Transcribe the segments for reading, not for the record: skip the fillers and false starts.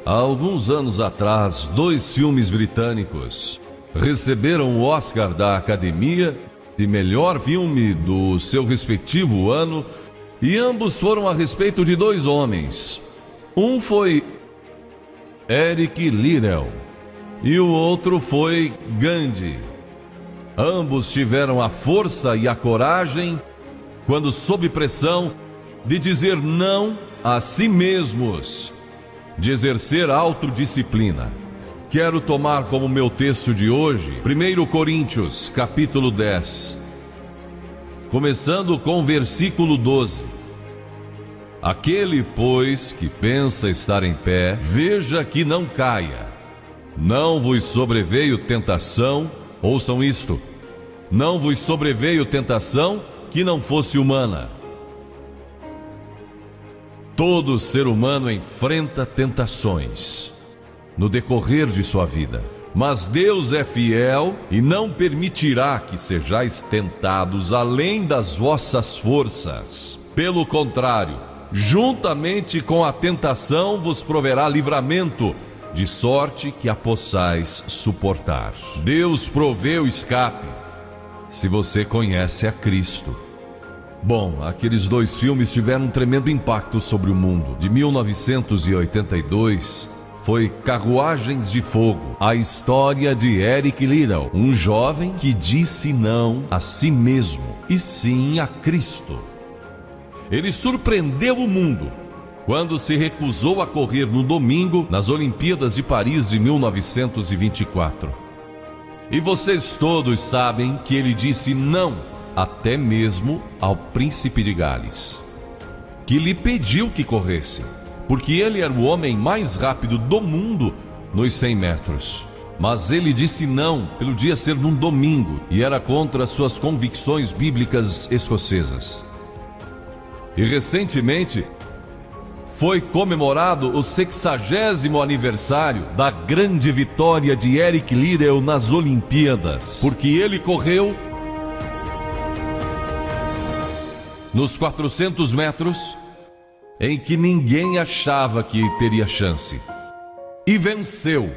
Há alguns anos atrás, 2 filmes britânicos receberam o Oscar da Academia de melhor filme do seu respectivo ano, e ambos foram a respeito de 2 homens. Um foi Eric Liddell e o outro foi Gandhi. Ambos tiveram a força e a coragem, quando sob pressão, de dizer não a si mesmos, de exercer autodisciplina. Quero tomar como meu texto de hoje 1 Coríntios, capítulo 10, começando com o versículo 12. Aquele, pois, que pensa estar em pé, veja que não caia. Não vos sobreveio tentação, ouçam isto, não vos sobreveio tentação que não fosse humana. Todo ser humano enfrenta tentações no decorrer de sua vida, mas Deus é fiel e não permitirá que sejais tentados além das vossas forças. Pelo contrário, juntamente com a tentação vos proverá livramento, de sorte que a possais suportar. Deus provê o escape, se você conhece a Cristo. Bom, aqueles 2 filmes tiveram um tremendo impacto sobre o mundo. De 1982... foi Carruagens de Fogo, a história de Eric Liddell, um jovem que disse não a si mesmo e sim a Cristo. Ele surpreendeu o mundo quando se recusou a correr no domingo nas Olimpíadas de Paris de 1924. E vocês todos sabem que ele disse não até mesmo ao príncipe de Gales, que lhe pediu que corresse, porque ele era o homem mais rápido do mundo nos 100 metros. Mas ele disse não pelo dia ser num domingo e era contra suas convicções bíblicas escocesas. E recentemente foi comemorado o 60º aniversário da grande vitória de Eric Liddell nas Olimpíadas, porque ele correu nos 400 metros em que ninguém achava que teria chance, e venceu.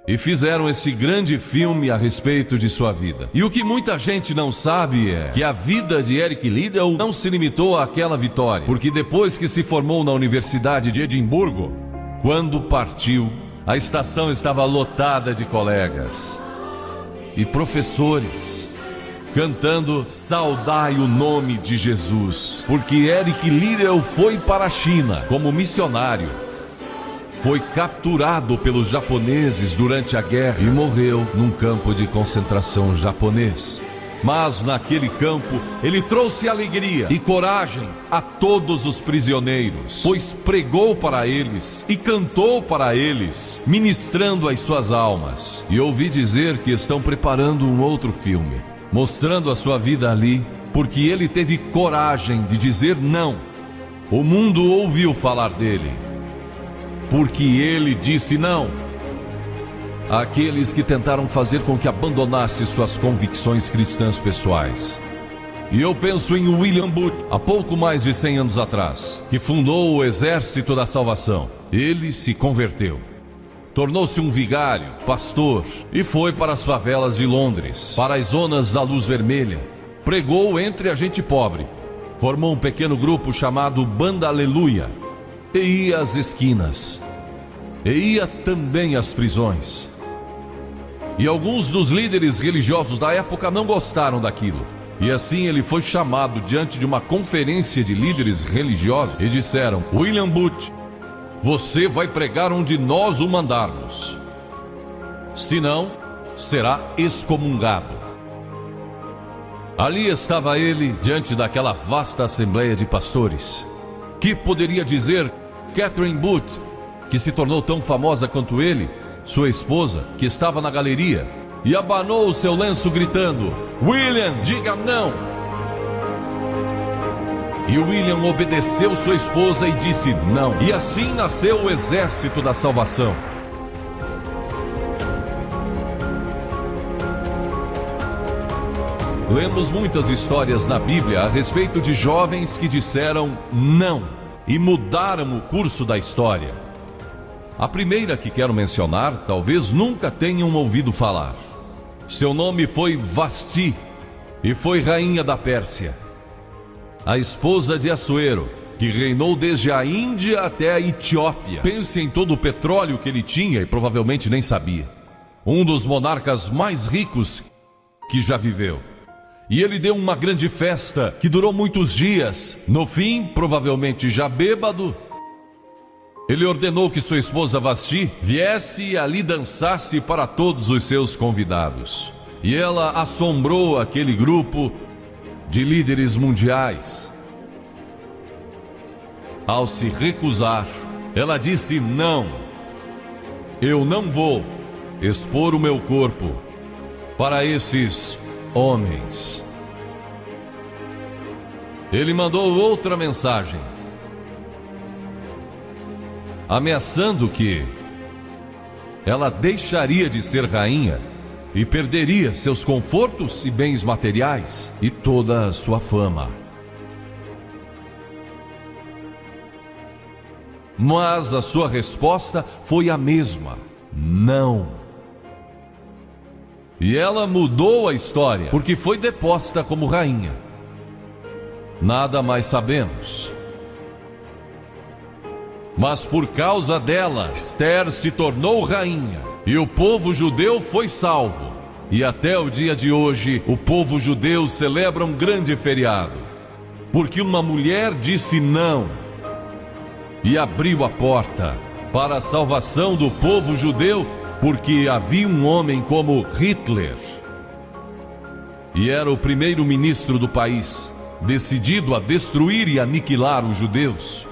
E fizeram esse grande filme a respeito de sua vida. E o que muita gente não sabe é que a vida de Eric Liddell não se limitou àquela vitória, porque depois que se formou na Universidade de Edimburgo, quando partiu, a estação estava lotada de colegas e professores cantando "Saudai o nome de Jesus", porque Eric Liddell foi para a China como missionário. Foi capturado pelos japoneses durante a guerra e morreu num campo de concentração japonês. Mas naquele campo ele trouxe alegria e coragem a todos os prisioneiros, pois pregou para eles e cantou para eles, ministrando as suas almas. E ouvi dizer que estão preparando um outro filme, mostrando a sua vida ali, porque ele teve coragem de dizer não. O mundo ouviu falar dele, porque ele disse não àqueles que tentaram fazer com que abandonasse suas convicções cristãs pessoais. E eu penso em William Booth, há pouco mais de 100 anos atrás, que fundou o Exército da Salvação. Ele se converteu, tornou-se um vigário, pastor, e foi para as favelas de Londres, para as zonas da Luz Vermelha. Pregou entre a gente pobre, formou um pequeno grupo chamado Banda Aleluia, e ia às esquinas, e ia também às prisões. E alguns dos líderes religiosos da época não gostaram daquilo, e assim ele foi chamado diante de uma conferência de líderes religiosos e disseram: William Booth, você vai pregar onde nós o mandarmos, senão será excomungado. Ali estava ele diante daquela vasta assembleia de pastores. Que poderia dizer Catherine Booth, que se tornou tão famosa quanto ele, sua esposa, que estava na galeria, e abanou o seu lenço gritando: William, diga não! E William obedeceu sua esposa e disse não. E assim nasceu o Exército da Salvação. Lemos muitas histórias na Bíblia a respeito de jovens que disseram não e mudaram o curso da história. A primeira que quero mencionar, talvez nunca tenham ouvido falar. Seu nome foi Vasti e foi rainha da Pérsia, a esposa de Assuero, que reinou desde a Índia até a Etiópia. Pense em todo o petróleo que ele tinha e provavelmente nem sabia. Um dos monarcas mais ricos que já viveu. E ele deu uma grande festa que durou muitos dias. No fim, provavelmente já bêbado, ele ordenou que sua esposa Vasti viesse e ali dançasse para todos os seus convidados. E ela assombrou aquele grupo de líderes mundiais. Ao se recusar, ela disse: não, eu não vou expor o meu corpo para esses homens. Ele mandou outra mensagem, ameaçando que ela deixaria de ser rainha e perderia seus confortos e bens materiais e toda a sua fama. Mas a sua resposta foi a mesma: não. E ela mudou a história, porque foi deposta como rainha. Nada mais sabemos. Mas por causa dela, Esther se tornou rainha e o povo judeu foi salvo. E até o dia de hoje, o povo judeu celebra um grande feriado, porque uma mulher disse não e abriu a porta para a salvação do povo judeu, porque havia um homem como Hitler, e era o primeiro-ministro do país, decidido a destruir e aniquilar os judeus.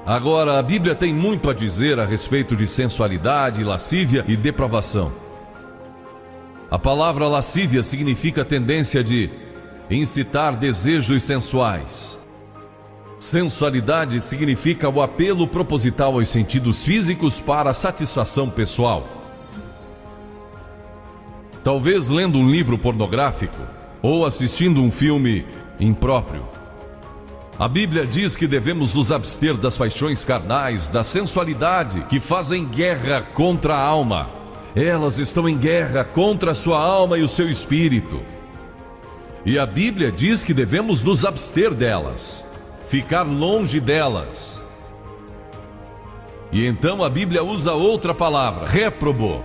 Agora, a Bíblia tem muito a dizer a respeito de sensualidade, lascívia e depravação. A palavra lascívia significa a tendência de incitar desejos sensuais. Sensualidade significa o apelo proposital aos sentidos físicos para a satisfação pessoal. Talvez lendo um livro pornográfico ou assistindo um filme impróprio. A Bíblia diz que devemos nos abster das paixões carnais, da sensualidade, que fazem guerra contra a alma. Elas estão em guerra contra a sua alma e o seu espírito. E a Bíblia diz que devemos nos abster delas, ficar longe delas. E então a Bíblia usa outra palavra, réprobo.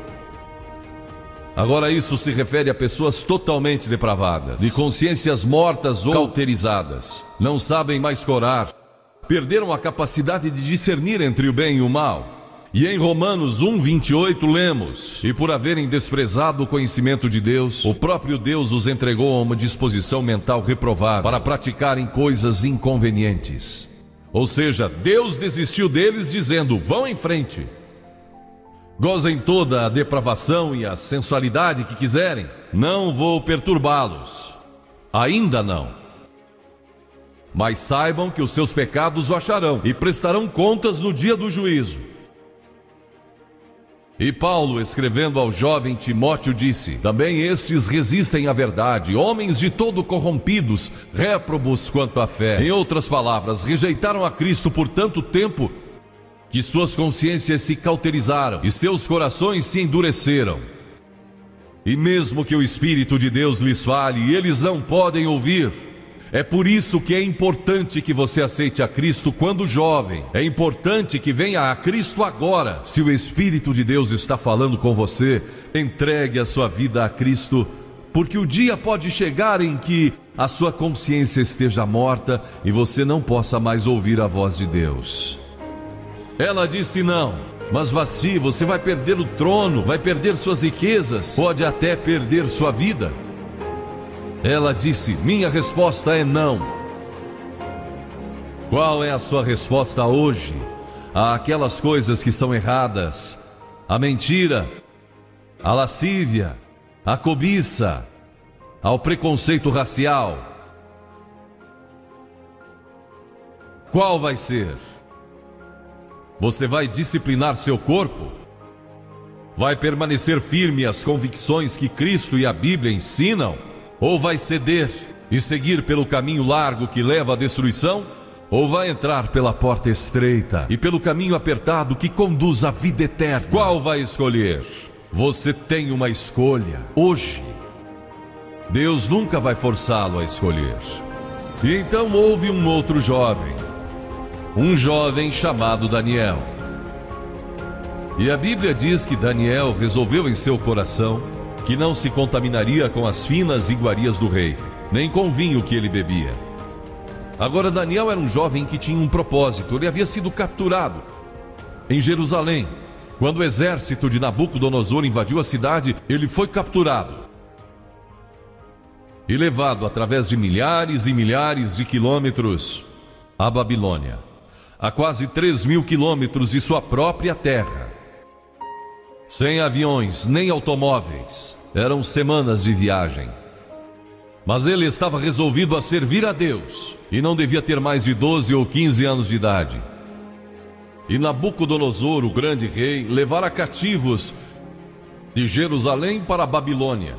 Agora isso se refere a pessoas totalmente depravadas, de consciências mortas ou cauterizadas. Não sabem mais orar, perderam a capacidade de discernir entre o bem e o mal. E em Romanos 1:28 lemos: e por haverem desprezado o conhecimento de Deus, o próprio Deus os entregou a uma disposição mental reprovável para praticarem coisas inconvenientes. Ou seja, Deus desistiu deles dizendo: vão em frente, gozem toda a depravação e a sensualidade que quiserem, não vou perturbá-los, ainda não. Mas saibam que os seus pecados o acharão e prestarão contas no dia do juízo. E Paulo, escrevendo ao jovem Timóteo, disse: também estes resistem à verdade, homens de todo corrompidos, réprobos quanto à fé. Em outras palavras, rejeitaram a Cristo por tanto tempo que suas consciências se cauterizaram e seus corações se endureceram. E mesmo que o Espírito de Deus lhes fale, eles não podem ouvir. É por isso que é importante que você aceite a Cristo quando jovem. É importante que venha a Cristo agora. Se o Espírito de Deus está falando com você, entregue a sua vida a Cristo, porque o dia pode chegar em que a sua consciência esteja morta e você não possa mais ouvir a voz de Deus. Ela disse não, mas Vasti, você vai perder o trono, vai perder suas riquezas, pode até perder sua vida. Ela disse: minha resposta é não. Qual é a sua resposta hoje àquelas coisas que são erradas? A mentira, a lascívia, a cobiça, ao preconceito racial. Qual vai ser? Você vai disciplinar seu corpo? Vai permanecer firme às convicções que Cristo e a Bíblia ensinam? Ou vai ceder e seguir pelo caminho largo que leva à destruição? ou vai entrar pela porta estreita e pelo caminho apertado que conduz à vida eterna? Qual vai escolher? Você tem uma escolha hoje. Deus nunca vai forçá-lo a escolher. E então houve um outro jovem, um jovem chamado Daniel. E a Bíblia diz que Daniel resolveu em seu coração que não se contaminaria com as finas iguarias do rei, nem com o vinho que ele bebia. Agora Daniel era um jovem que tinha um propósito. Ele havia sido capturado em Jerusalém. Quando o exército de Nabucodonosor invadiu a cidade, ele foi capturado e levado através de milhares e milhares de quilômetros à Babilônia, a quase 3.000 quilômetros de sua própria terra. Sem aviões nem automóveis, eram semanas de viagem. Mas ele estava resolvido a servir a Deus e não devia ter mais de 12 ou 15 anos de idade. E Nabucodonosor, o grande rei, levara cativos de Jerusalém para a Babilônia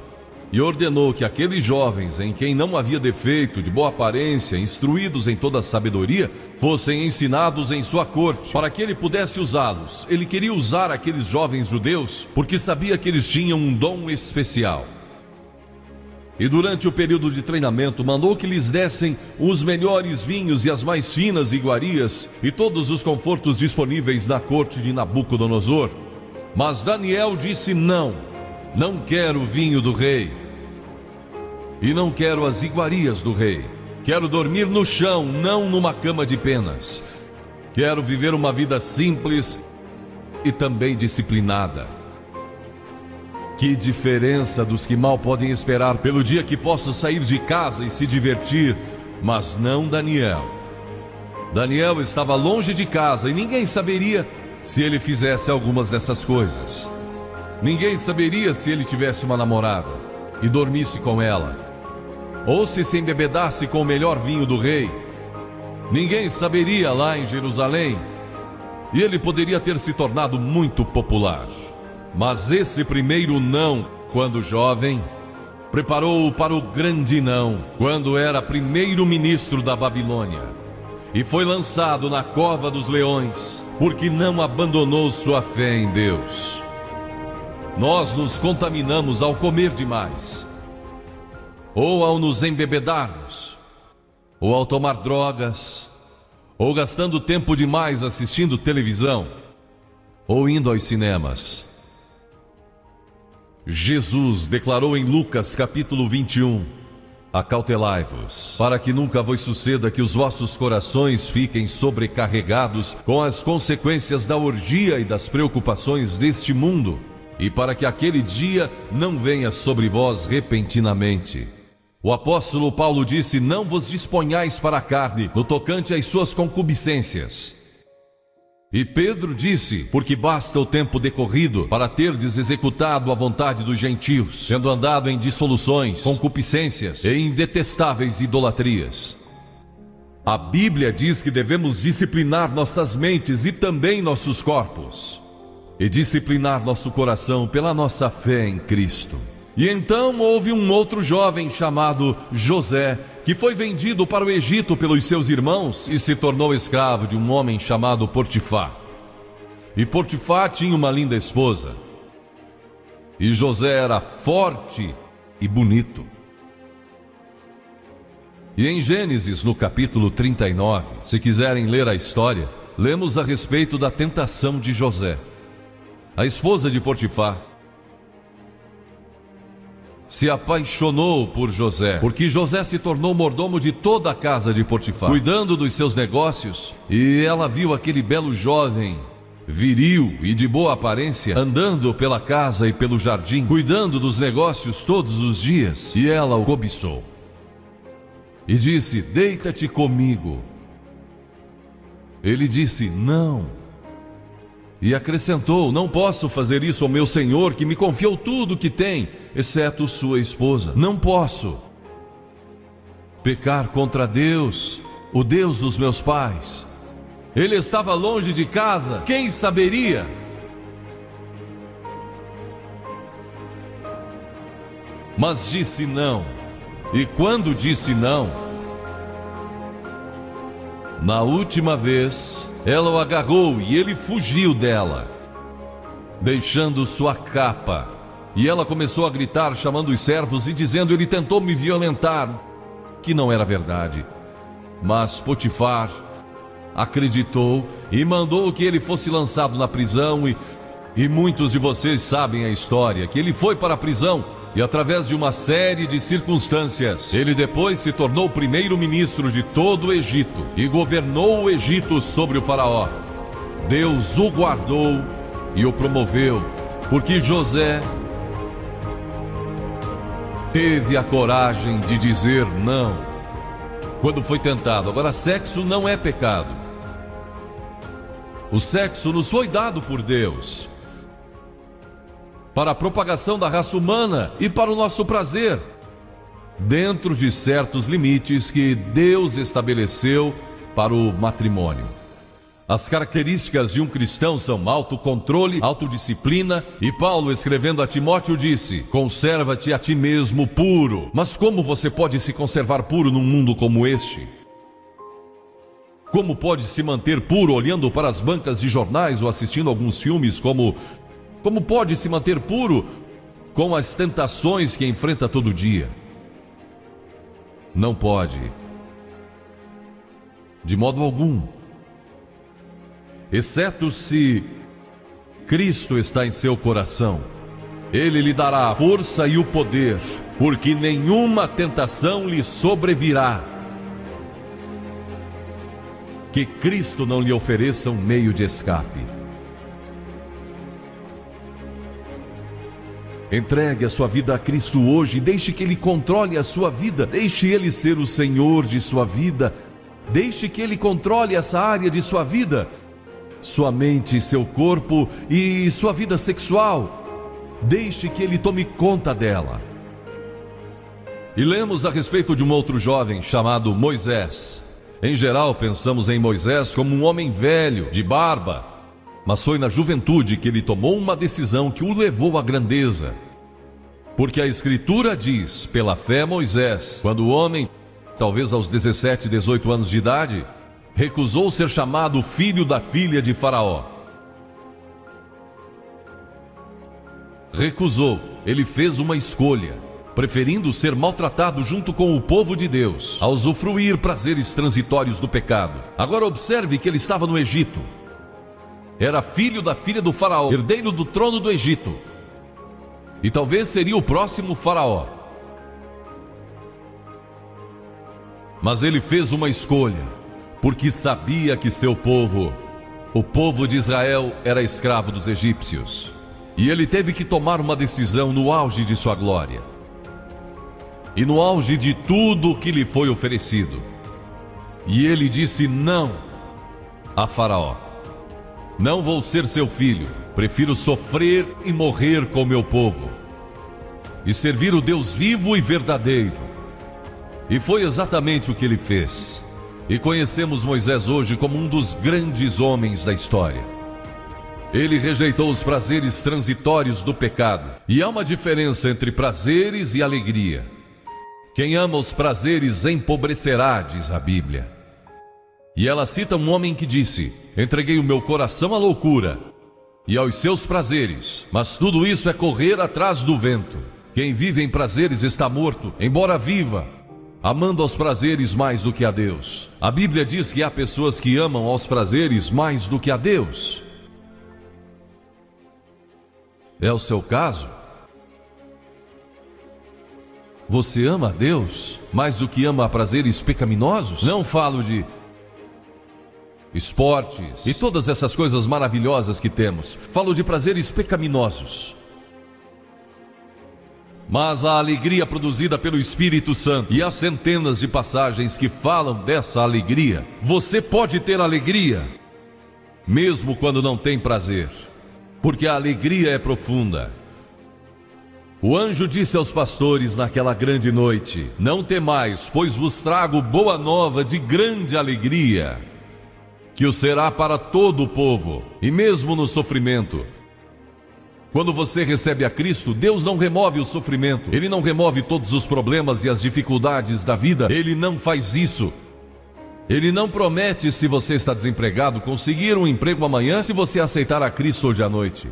e ordenou que aqueles jovens, em quem não havia defeito, de boa aparência, instruídos em toda a sabedoria, fossem ensinados em sua corte, para que ele pudesse usá-los. Ele queria usar aqueles jovens judeus porque sabia que eles tinham um dom especial. E durante o período de treinamento mandou que lhes dessem os melhores vinhos e as mais finas iguarias e todos os confortos disponíveis na corte de Nabucodonosor. Mas Daniel disse: não quero o vinho do rei e não quero as iguarias do rei. Quero dormir no chão, não numa cama de penas. Quero viver uma vida simples e também disciplinada. Que diferença dos que mal podem esperar pelo dia que possa sair de casa e se divertir, mas não Daniel. Daniel estava longe de casa e ninguém saberia se ele fizesse algumas dessas coisas. Ninguém saberia se ele tivesse uma namorada e dormisse com ela, ou se embebedasse com o melhor vinho do rei. Ninguém saberia lá em Jerusalém, e ele poderia ter se tornado muito popular. Mas esse primeiro não, quando jovem, preparou-o para o grande não, quando era primeiro-ministro da Babilônia, e foi lançado na cova dos leões, porque não abandonou sua fé em Deus. Nós nos contaminamos ao comer demais, ou ao nos embebedarmos, ou ao tomar drogas, ou gastando tempo demais assistindo televisão, ou indo aos cinemas. Jesus declarou em Lucas capítulo 21: acautelai-vos, para que nunca vos suceda que os vossos corações fiquem sobrecarregados com as consequências da orgia e das preocupações deste mundo, e para que aquele dia não venha sobre vós repentinamente. O apóstolo Paulo disse: não vos disponhais para a carne no tocante às suas concupiscências. E Pedro disse: porque basta o tempo decorrido para terdes executado a vontade dos gentios, tendo andado em dissoluções, concupiscências e em detestáveis idolatrias. A Bíblia diz que devemos disciplinar nossas mentes e também nossos corpos, e disciplinar nosso coração pela nossa fé em Cristo. E então houve um outro jovem chamado José, que foi vendido para o Egito pelos seus irmãos e se tornou escravo de um homem chamado Potifar. E Potifar tinha uma linda esposa, e José era forte e bonito. E em Gênesis, no capítulo 39, se quiserem ler a história, lemos a respeito da tentação de José. A esposa de Potifar se apaixonou por José, porque José se tornou mordomo de toda a casa de Potifar, cuidando dos seus negócios, e ela viu aquele belo jovem, viril e de boa aparência, andando pela casa e pelo jardim, cuidando dos negócios todos os dias, e ela o cobiçou. E disse: deita-te comigo. Ele disse: não. E acrescentou: não posso fazer isso ao meu senhor, que me confiou tudo o que tem, exceto sua esposa. Não posso pecar contra Deus, o Deus dos meus pais. Ele estava longe de casa, quem saberia? Mas disse não. E quando disse não, Na última vez, ela o agarrou e ele fugiu dela, deixando sua capa. E ela começou a gritar, chamando os servos e dizendo: ele tentou me violentar, que não era verdade. Mas Potifar acreditou e mandou que ele fosse lançado na prisão. E muitos de vocês sabem a história, que ele foi para a prisão e através de uma série de circunstâncias, ele depois se tornou primeiro-ministro de todo o Egito e governou o Egito sobre o faraó. Deus o guardou e o promoveu, porque José teve a coragem de dizer não quando foi tentado. Agora, sexo não é pecado. O sexo nos foi dado por Deus para a propagação da raça humana e para o nosso prazer, dentro de certos limites que Deus estabeleceu para o matrimônio. As características de um cristão são autocontrole, autodisciplina, e Paulo, escrevendo a Timóteo, disse: conserva-te a ti mesmo puro. Mas como você pode se conservar puro num mundo como este? Como pode se manter puro olhando para as bancas de jornais ou assistindo alguns filmes? Como pode se manter puro com as tentações que enfrenta todo dia? Não pode, de modo algum, exceto se Cristo está em seu coração. Ele lhe dará a força e o poder, porque nenhuma tentação lhe sobrevirá que Cristo não lhe ofereça um meio de escape. Entregue a sua vida a Cristo hoje, deixe que Ele controle a sua vida, deixe Ele ser o Senhor de sua vida, deixe que Ele controle essa área de sua vida, sua mente, seu corpo e sua vida sexual. Deixe que Ele tome conta dela. E lemos a respeito de um outro jovem chamado Moisés. Em geral, pensamos em Moisés como um homem velho, de barba, mas foi na juventude que ele tomou uma decisão que o levou à grandeza. Porque a Escritura diz: pela fé Moisés, quando o homem, talvez aos 17, 18 anos de idade, recusou ser chamado filho da filha de Faraó. Recusou, ele fez uma escolha, preferindo ser maltratado junto com o povo de Deus, a usufruir prazeres transitórios do pecado. Agora observe que ele estava no Egito. Era filho da filha do faraó, herdeiro do trono do Egito. E talvez seria o próximo faraó. Mas ele fez uma escolha, porque sabia que seu povo, o povo de Israel, era escravo dos egípcios. E ele teve que tomar uma decisão no auge de sua glória. E no auge de tudo o que lhe foi oferecido. E ele disse não a Faraó: não vou ser seu filho, prefiro sofrer e morrer com meu povo, e servir o Deus vivo e verdadeiro. E foi exatamente o que ele fez. E conhecemos Moisés hoje como um dos grandes homens da história. Ele rejeitou os prazeres transitórios do pecado. E há uma diferença entre prazeres e alegria. Quem ama os prazeres empobrecerá, diz a Bíblia. E ela cita um homem que disse: entreguei o meu coração à loucura e aos seus prazeres, mas tudo isso é correr atrás do vento. Quem vive em prazeres está morto, embora viva, amando aos prazeres mais do que a Deus. A Bíblia diz que há pessoas que amam aos prazeres mais do que a Deus. É o seu caso? Você ama a Deus mais do que ama a prazeres pecaminosos? Não falo de esportes e todas essas coisas maravilhosas que temos. Falo de prazeres pecaminosos. Mas a alegria produzida pelo Espírito Santo, e há centenas de passagens que falam dessa alegria. Você pode ter alegria, mesmo quando não tem prazer, porque a alegria é profunda. O anjo disse aos pastores naquela grande noite: não temais, pois vos trago boa nova de grande alegria, que o será para todo o povo. E mesmo no sofrimento, quando você recebe a Cristo, Deus não remove o sofrimento. Ele não remove todos os problemas e as dificuldades da vida. Ele não faz isso. Ele não promete, se você está desempregado, conseguir um emprego amanhã se você aceitar a Cristo hoje à noite.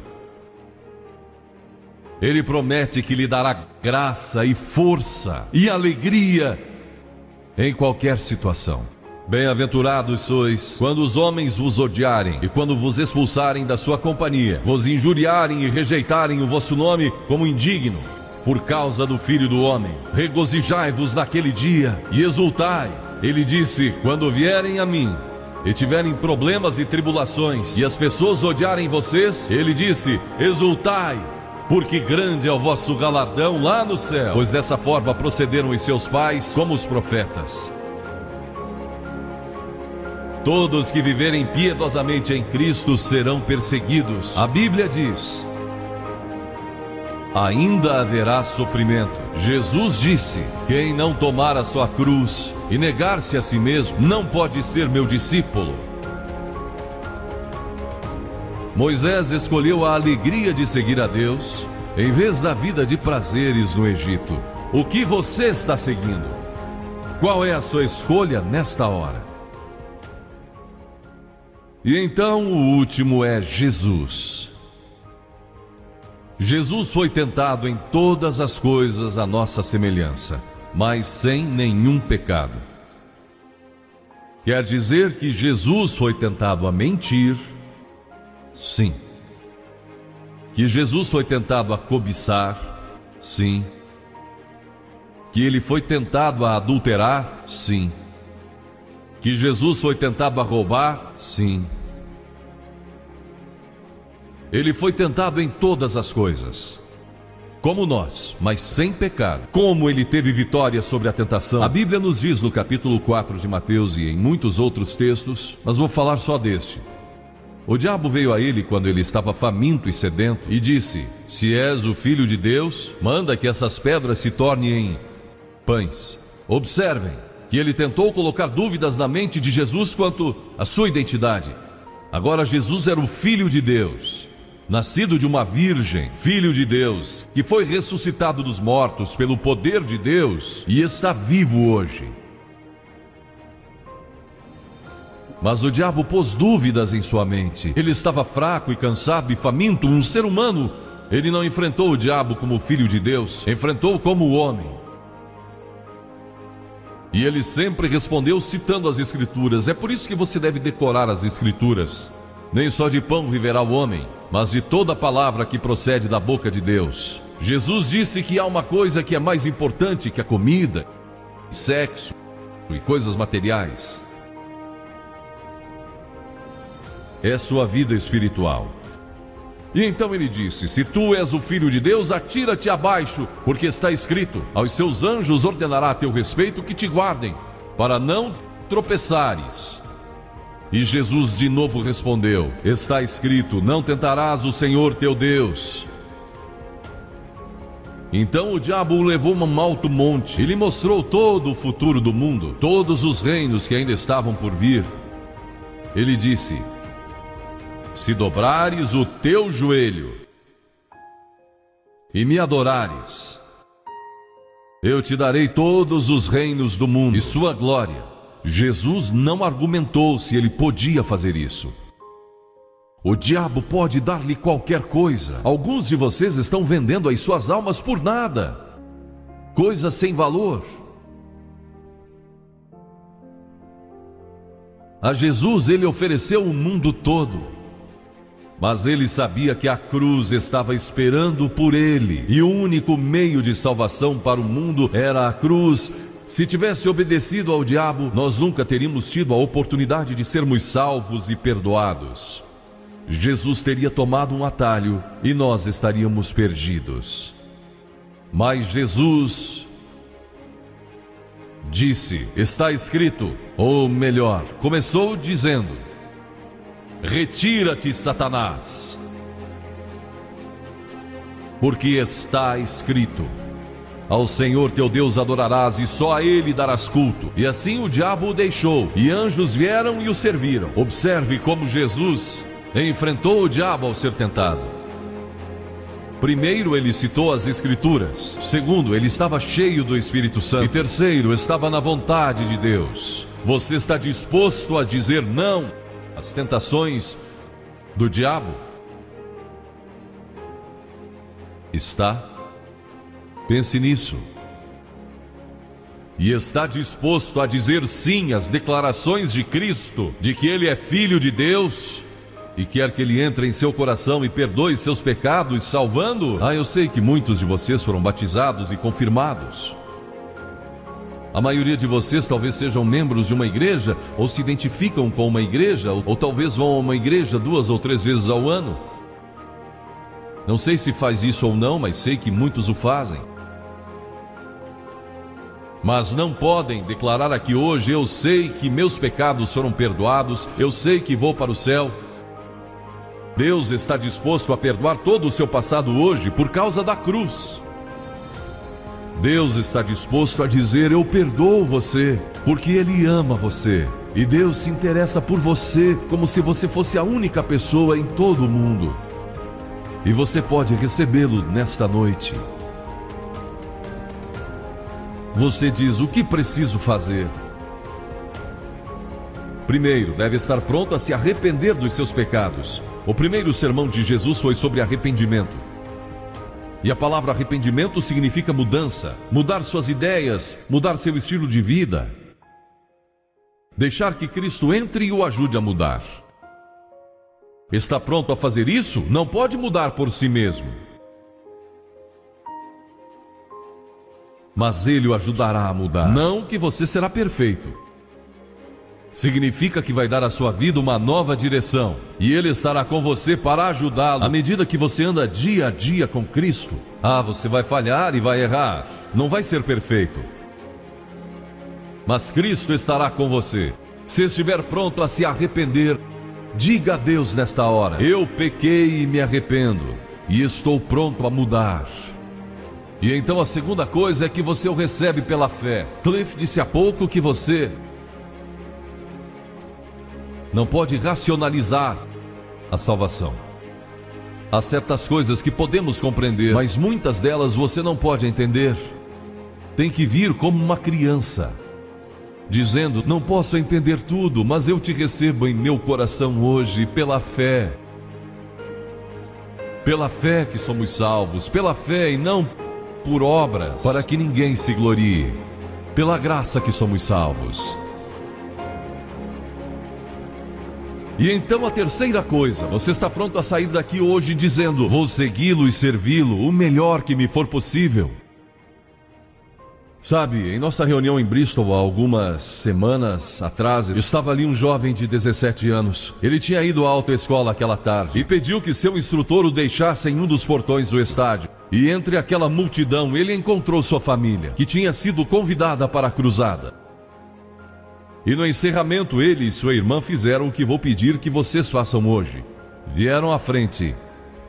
Ele promete que lhe dará graça e força e alegria em qualquer situação. Bem-aventurados sois quando os homens vos odiarem e quando vos expulsarem da sua companhia, vos injuriarem e rejeitarem o vosso nome como indigno, por causa do Filho do Homem. Regozijai-vos naquele dia e exultai. Ele disse: quando vierem a mim e tiverem problemas e tribulações, e as pessoas odiarem vocês, ele disse: exultai, porque grande é o vosso galardão lá no céu, pois dessa forma procederam os seus pais como os profetas. Todos que viverem piedosamente em Cristo serão perseguidos. A Bíblia diz: ainda haverá sofrimento. Jesus disse: quem não tomar a sua cruz e negar-se a si mesmo não pode ser meu discípulo. Moisés escolheu a alegria de seguir a Deus em vez da vida de prazeres no Egito. O que você está seguindo? Qual é a sua escolha nesta hora? E então o último é Jesus. Jesus foi tentado em todas as coisas à nossa semelhança, mas sem nenhum pecado. Quer dizer que Jesus foi tentado a mentir? Sim. Que Jesus foi tentado a cobiçar? Sim. Que ele foi tentado a adulterar? Sim. Que Jesus foi tentado a roubar? Sim. Ele foi tentado em todas as coisas, como nós, mas sem pecado. Como ele teve vitória sobre a tentação? A Bíblia nos diz no capítulo 4 de Mateus e em muitos outros textos, mas vou falar só deste. O diabo veio a ele quando ele estava faminto e sedento e disse: se és o Filho de Deus, manda que essas pedras se tornem em pães. Observem que ele tentou colocar dúvidas na mente de Jesus quanto à sua identidade. Agora Jesus era o Filho de Deus, nascido de uma virgem, Filho de Deus, que foi ressuscitado dos mortos pelo poder de Deus e está vivo hoje. Mas o diabo pôs dúvidas em sua mente. Ele estava fraco e cansado e faminto, um ser humano. Ele não enfrentou o diabo como Filho de Deus, enfrentou como homem. E ele sempre respondeu citando as Escrituras. É por isso que você deve decorar as Escrituras. Nem só de pão viverá o homem, mas de toda palavra que procede da boca de Deus. Jesus disse que há uma coisa que é mais importante que a comida, sexo e coisas materiais. É sua vida espiritual. E então ele disse: se tu és o Filho de Deus, atira-te abaixo, porque está escrito: aos seus anjos ordenará a teu respeito que te guardem, para não tropeçares. E Jesus de novo respondeu: está escrito: não tentarás o Senhor teu Deus. Então o diabo o levou a um alto monte e lhe mostrou todo o futuro do mundo, todos os reinos que ainda estavam por vir. Ele disse: se dobrares o teu joelho e me adorares, eu te darei todos os reinos do mundo e sua glória. Jesus não argumentou se ele podia fazer isso. O diabo pode dar-lhe qualquer coisa. Alguns de vocês estão vendendo as suas almas por nada, coisas sem valor. A Jesus ele ofereceu o mundo todo. Mas ele sabia que a cruz estava esperando por ele, e o único meio de salvação para o mundo era a cruz. Se tivesse obedecido ao diabo, nós nunca teríamos tido a oportunidade de sermos salvos e perdoados. Jesus teria tomado um atalho e nós estaríamos perdidos. Mas Jesus disse: está escrito, ou melhor, começou dizendo: retira-te, Satanás, porque está escrito: ao Senhor teu Deus adorarás e só a Ele darás culto. E assim o diabo o deixou, e anjos vieram e o serviram. Observe como Jesus enfrentou o diabo ao ser tentado. Primeiro, ele citou as Escrituras. Segundo, ele estava cheio do Espírito Santo. E terceiro, estava na vontade de Deus. Você está disposto a dizer não às tentações do diabo? Está? Pense nisso. E está disposto a dizer sim às declarações de Cristo, de que Ele é Filho de Deus e quer que Ele entre em seu coração e perdoe seus pecados, salvando? Eu sei que muitos de vocês foram batizados e confirmados. A maioria de vocês talvez sejam membros de uma igreja, ou se identificam com uma igreja, ou talvez vão a uma igreja 2 ou 3 vezes ao ano. Não sei se faz isso ou não, mas sei que muitos o fazem. Mas não podem declarar aqui hoje: eu sei que meus pecados foram perdoados, eu sei que vou para o céu. Deus está disposto a perdoar todo o seu passado hoje por causa da cruz. Deus está disposto a dizer: eu perdoo você, porque Ele ama você. E Deus se interessa por você como se você fosse a única pessoa em todo o mundo. E você pode recebê-lo nesta noite. Você diz: o que preciso fazer? Primeiro, deve estar pronto a se arrepender dos seus pecados. O primeiro sermão de Jesus foi sobre arrependimento. E a palavra arrependimento significa mudança, mudar suas ideias, mudar seu estilo de vida. Deixar que Cristo entre e o ajude a mudar. Está pronto a fazer isso? Não pode mudar por si mesmo. Mas Ele o ajudará a mudar. Não que você será perfeito. Significa que vai dar à sua vida uma nova direção. E Ele estará com você para ajudá-lo à medida que você anda dia a dia com Cristo. Você vai falhar e vai errar. Não vai ser perfeito. Mas Cristo estará com você. Se estiver pronto a se arrepender, diga a Deus nesta hora: eu pequei e me arrependo. E estou pronto a mudar. E então a segunda coisa é que você o recebe pela fé. Cliff disse há pouco que você não pode racionalizar a salvação. Há certas coisas que podemos compreender, mas muitas delas você não pode entender. Tem que vir como uma criança, dizendo: não posso entender tudo, mas eu te recebo em meu coração hoje pela fé. Pela fé que somos salvos, pela fé e não por obras, para que ninguém se glorie. Pela graça que somos salvos. E então a terceira coisa: você está pronto a sair daqui hoje dizendo: vou segui-lo e servi-lo o melhor que me for possível. Sabe, em nossa reunião em Bristol há algumas semanas atrás, estava ali um jovem de 17 anos. Ele tinha ido à autoescola aquela tarde e pediu que seu instrutor o deixasse em um dos portões do estádio. E entre aquela multidão ele encontrou sua família, que tinha sido convidada para a cruzada. E no encerramento ele e sua irmã fizeram o que vou pedir que vocês façam hoje. Vieram à frente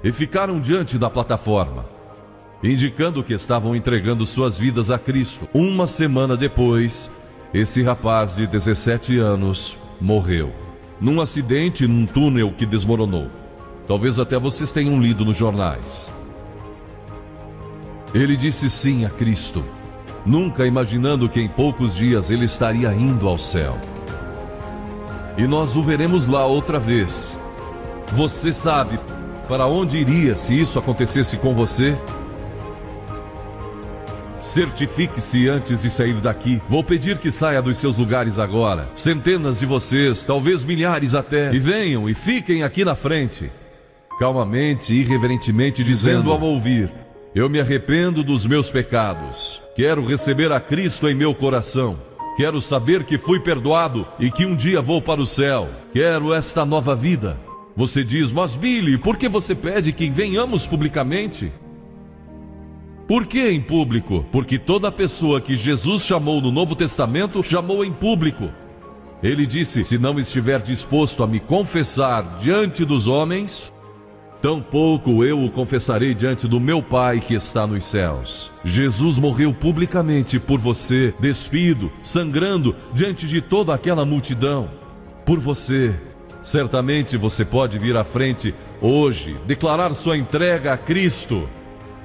e ficaram diante da plataforma, indicando que estavam entregando suas vidas a Cristo. Uma semana depois, esse rapaz de 17 anos morreu num acidente num túnel que desmoronou. Talvez até vocês tenham lido nos jornais. Ele disse sim a Cristo, nunca imaginando que em poucos dias ele estaria indo ao céu. E nós o veremos lá outra vez. Você sabe para onde iria se isso acontecesse com você? Certifique-se antes de sair daqui. Vou pedir que saia dos seus lugares agora. Centenas de vocês, talvez milhares até. E venham e fiquem aqui na frente. Calmamente e irreverentemente dizendo ao ouvir: eu me arrependo dos meus pecados. Quero receber a Cristo em meu coração. Quero saber que fui perdoado e que um dia vou para o céu. Quero esta nova vida. Você diz: mas Billy, por que você pede que venhamos publicamente? Por que em público? Porque toda pessoa que Jesus chamou no Novo Testamento, chamou em público. Ele disse: se não estiver disposto a me confessar diante dos homens, tampouco eu o confessarei diante do meu Pai que está nos céus. Jesus morreu publicamente por você, despido, sangrando, diante de toda aquela multidão. Por você. Certamente você pode vir à frente hoje, declarar sua entrega a Cristo.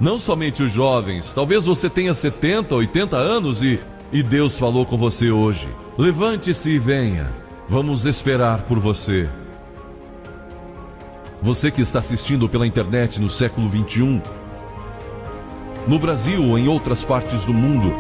Não somente os jovens, talvez você tenha 70, 80 anos e E Deus falou com você hoje. Levante-se e venha. Vamos esperar por você. Você que está assistindo pela internet no século XXI, no Brasil ou em outras partes do mundo,